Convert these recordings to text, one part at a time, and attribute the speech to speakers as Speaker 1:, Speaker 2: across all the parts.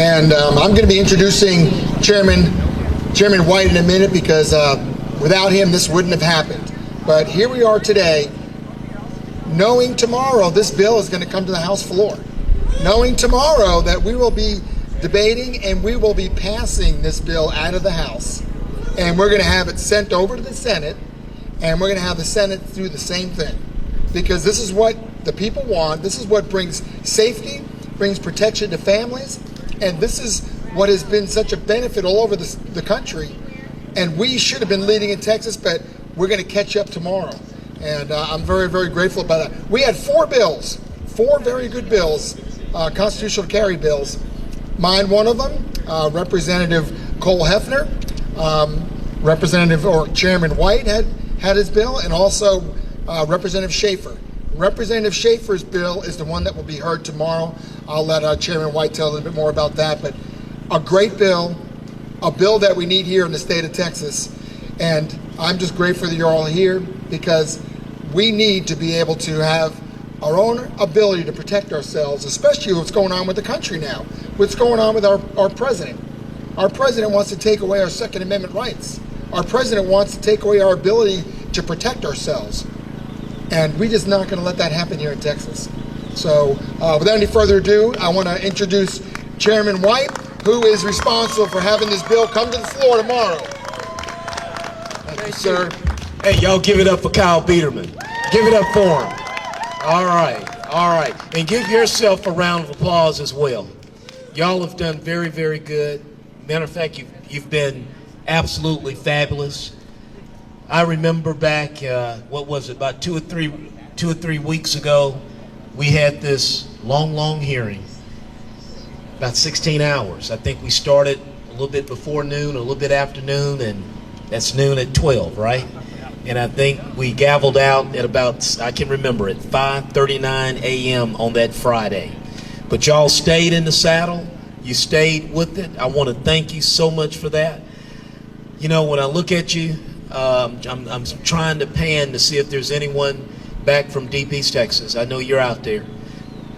Speaker 1: And I'm going to be introducing Chairman White in a minute, because without him this wouldn't have happened. But here we are today, knowing tomorrow this bill is going to come to the House floor, knowing tomorrow that we will be debating and we will be passing this bill out of the House, and we're going to have it sent over to the Senate, and we're going to have the Senate do the same thing, because this is what the people want. This is what brings safety, brings protection to families, and this is what has been such a benefit all over the country. And we should have been leading in Texas, but we're going to catch up tomorrow. And I'm very, very grateful about that. We had four very good bills, constitutional carry bills. Mine, one of them, Representative Cole Hefner, Chairman White had his bill, and also Representative Schaefer. Representative Schaefer's bill is the one that will be heard tomorrow. I'll let Chairman White tell a little bit more about that, but a great bill, a bill that we need here in the state of Texas. And I'm just grateful that you're all here, because we need to be able to have our own ability to protect ourselves, especially what's going on with the country now, what's going on with our president. Our president wants to take away our Second Amendment rights. Our president wants to take away our ability to protect ourselves. And we're just not going to let that happen here in Texas. So without any further ado, I want to introduce Chairman White, who is responsible for having this bill come to the floor tomorrow. Thank you, sir.
Speaker 2: Hey, y'all give it up for Kyle Biedermann. Give it up for him. All right. And give yourself a round of applause as well. Y'all have done very, very good. Matter of fact, you've been absolutely fabulous. I remember back, what was it, about two or three weeks ago, we had this long hearing, about 16 hours. I think we started a little bit before noon, a little bit after noon, and that's noon at 12, right? And I think we gavelled out at about, I can remember it, 5:39 a.m. on that Friday. But y'all stayed in the saddle. You stayed with it. I want to thank you so much for that. You know, when I look at you, I'm trying to pan to see if there's anyone back from Deep East Texas. I know you're out there.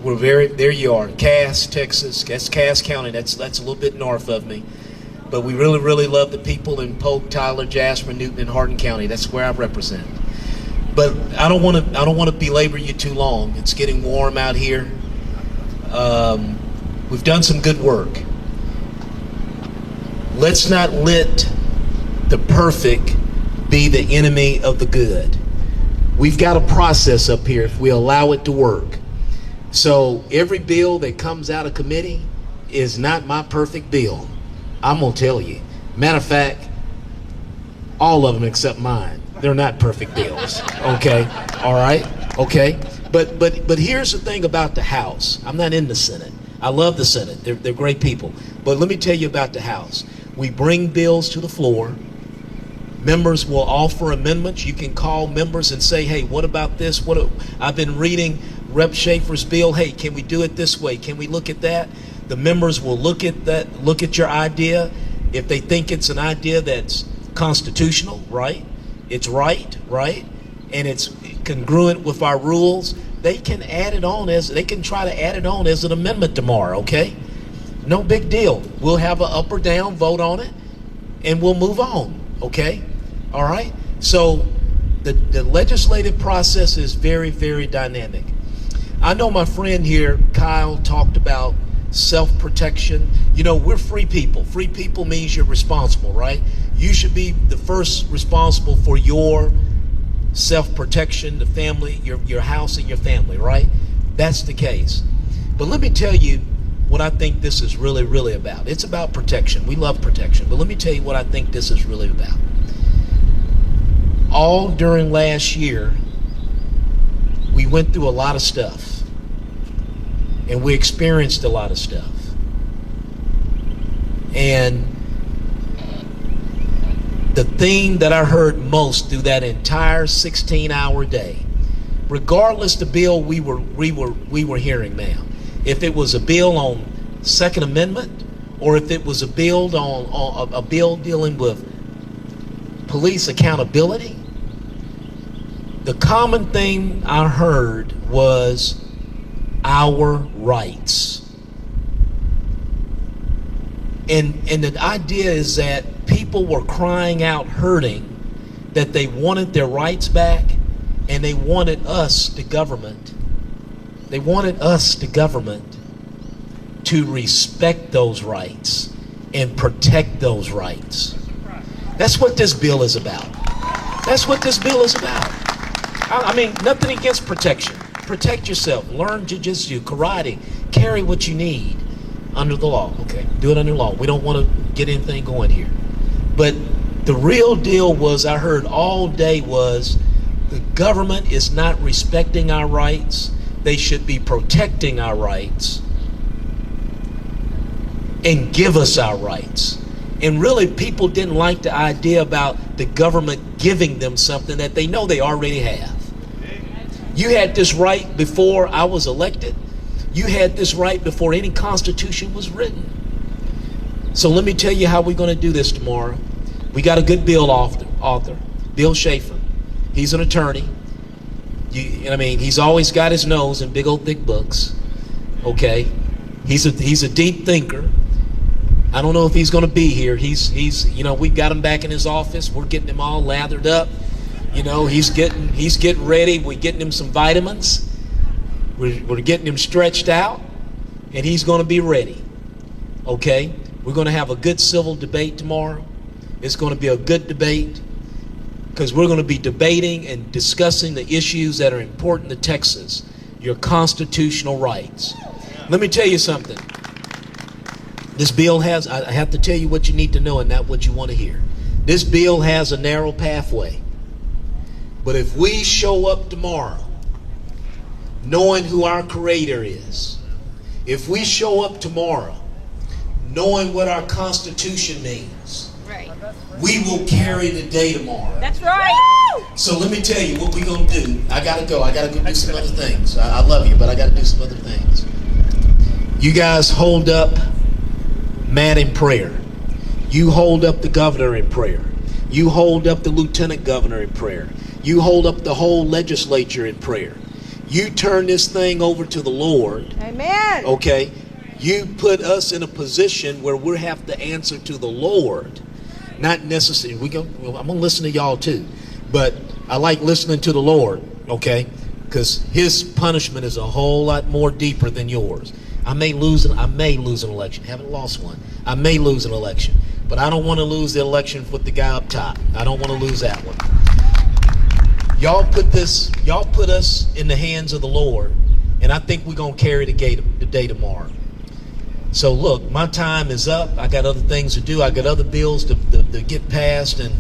Speaker 2: There you are, Cass, Texas. That's Cass County. That's a little bit north of me. But we really, really love the people in Polk, Tyler, Jasper, Newton, and Hardin County. That's where I represent. But I don't want to belabor you too long. It's getting warm out here. We've done some good work. Let's not let the perfect be the enemy of the good. We've got a process up here if we allow it to work. So every bill that comes out of committee is not my perfect bill. I'm gonna tell you. Matter of fact, all of them except mine, they're not perfect bills. Okay, all right, okay. But here's the thing about the House. I'm not in the Senate. I love the Senate. They're great people. But let me tell you about the House. We bring bills to the floor. Members will offer amendments. You can call members and say, hey, what about this? I've been reading Rep. Schaefer's bill. Hey, can we do it this way? Can we look at that? The members will look at that, look at your idea. If they think it's an idea that's constitutional, right? It's right? And it's congruent with our rules, they can try to add it on as an amendment tomorrow, okay? No big deal. We'll have an up or down vote on it, and we'll move on, okay? All right? So the legislative process is very, very dynamic. I know my friend here, Kyle, talked about self-protection. You know, we're free people. Free people means you're responsible, right? You should be the first responsible for your self-protection, the family, your house and your family, right? That's the case. But let me tell you what I think this is really, really about. It's about protection. We love protection. But let me tell you what I think this is really about. All during last year, we went through a lot of stuff. And we experienced a lot of stuff. And the theme that I heard most through that entire 16-hour day, regardless the bill we were hearing now, if it was a bill on Second Amendment, or if it was a bill on a bill dealing with police accountability, the common thing I heard was our rights. And the idea is that people were crying out, hurting, that they wanted their rights back, and they wanted us, the government, to respect those rights and protect those rights. That's what this bill is about. That's what this bill is about. I mean, nothing against protection. Protect yourself. Learn jujitsu, karate, carry what you need under the law. Okay, do it under law. We don't want to get anything going here. But the real deal was, I heard all day, was the government is not respecting our rights. They should be protecting our rights and give us our rights. And really, people didn't like the idea about the government giving them something that they know they already have. You had this right before I was elected. You had this right before any constitution was written. So let me tell you how we're going to do this tomorrow. We got a good bill author, Bill Schaefer. He's an attorney. I mean, he's always got his nose in big old thick books. Okay, he's a deep thinker. I don't know if he's going to be here. He's we've got him back in his office. We're getting him all lathered up. He's getting ready. We're getting him some vitamins. We're getting him stretched out, and he's going to be ready. Okay, we're going to have a good civil debate tomorrow. It's going to be a good debate because we're going to be debating and discussing the issues that are important to Texas, your constitutional rights. Let me tell you something. This bill has, I have to tell you what you need to know and not what you want to hear. This bill has a narrow pathway. But if we show up tomorrow knowing who our Creator is, if we show up tomorrow knowing what our Constitution means,
Speaker 3: right,
Speaker 2: we will carry the day tomorrow.
Speaker 3: That's right.
Speaker 2: So let me tell you what we're going to do. I got to go. I got to go do some other things. I love you, but I got to do some other things. You guys hold up Matt in prayer. You hold up the governor in prayer. You hold up the lieutenant governor in prayer. You hold up the whole legislature in prayer. You turn this thing over to the Lord.
Speaker 3: Amen.
Speaker 2: Okay? You put us in a position where we have to answer to the Lord. Not necessarily, I'm going to listen to y'all too. But I like listening to the Lord, okay? Because his punishment is a whole lot more deeper than yours. I may lose an election. Haven't lost one. I may lose an election. But I don't want to lose the election with the guy up top. I don't want to lose that one. Y'all put us in the hands of the Lord, and I think we're going to carry the day tomorrow. So look, my time is up. I got other things to do. I got other bills to get passed in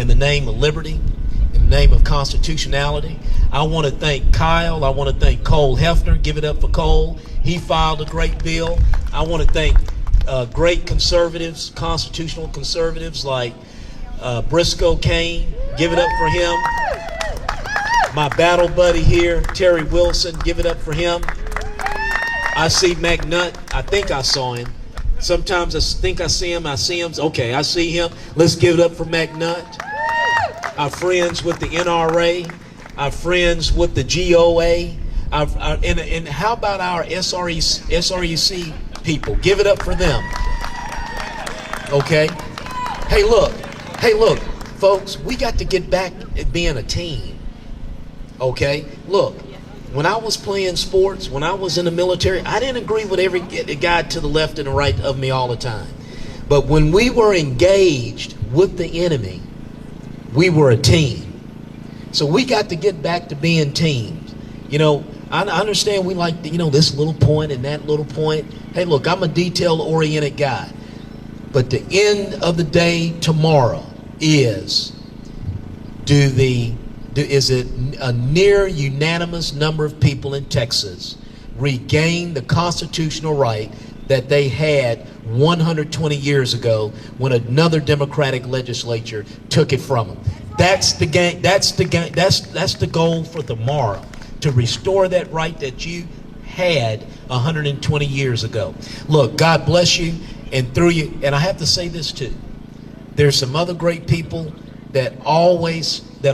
Speaker 2: the name of liberty, in the name of constitutionality. I want to thank Kyle. I want to thank Cole Hefner. Give it up for Cole. He filed a great bill. I want to thank great conservatives, constitutional conservatives like Briscoe Kane. Give it up for him. My battle buddy here, Terry Wilson. Give it up for him. I see McNutt. I think I saw him. Sometimes I think I see him. Okay, I see him. Let's give it up for McNutt. Our friends with the NRA. Our friends with the GOA. And how about our SREC people? Give it up for them. Okay? Hey, look, folks, we got to get back at being a team. Okay? Look, when I was playing sports, when I was in the military, I didn't agree with every guy to the left and the right of me all the time. But when we were engaged with the enemy, we were a team. So we got to get back to being teams. I understand we like, this little point and that little point. Hey, look, I'm a detail-oriented guy. But the end of the day tomorrow is, is it a near unanimous number of people in Texas regain the constitutional right that they had 120 years ago when another Democratic legislature took it from them? That's the game. That's the goal for tomorrow, to restore that right that you had 120 years ago. Look, God bless you, and through you. And I have to say this too. There's some other great people that are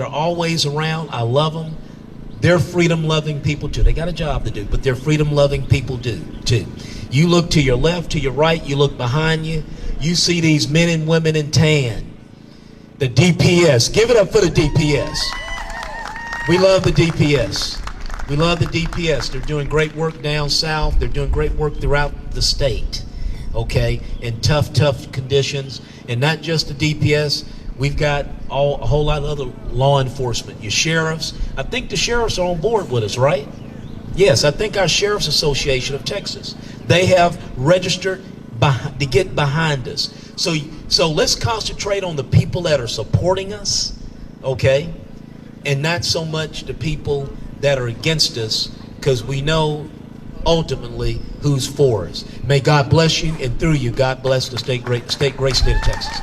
Speaker 2: always around. I love them. They're freedom-loving people too. They got a job to do, but they're freedom-loving people too. You look to your left, to your right. You look behind you. You see these men and women in tan. The DPS. Give it up for the DPS. We love the DPS. We love the DPS. They're doing great work down south. They're doing great work throughout the state, okay, in tough conditions. And not just the DPS. We've got a whole lot of other law enforcement. Your sheriffs. I think the sheriffs are on board with us, right? Yes, I think our Sheriff's Association of Texas. They have registered to get behind us. So let's concentrate on the people that are supporting us, okay? And not so much the people that are against us, because we know ultimately who's for us. May God bless you, and through you, God bless the great state of Texas.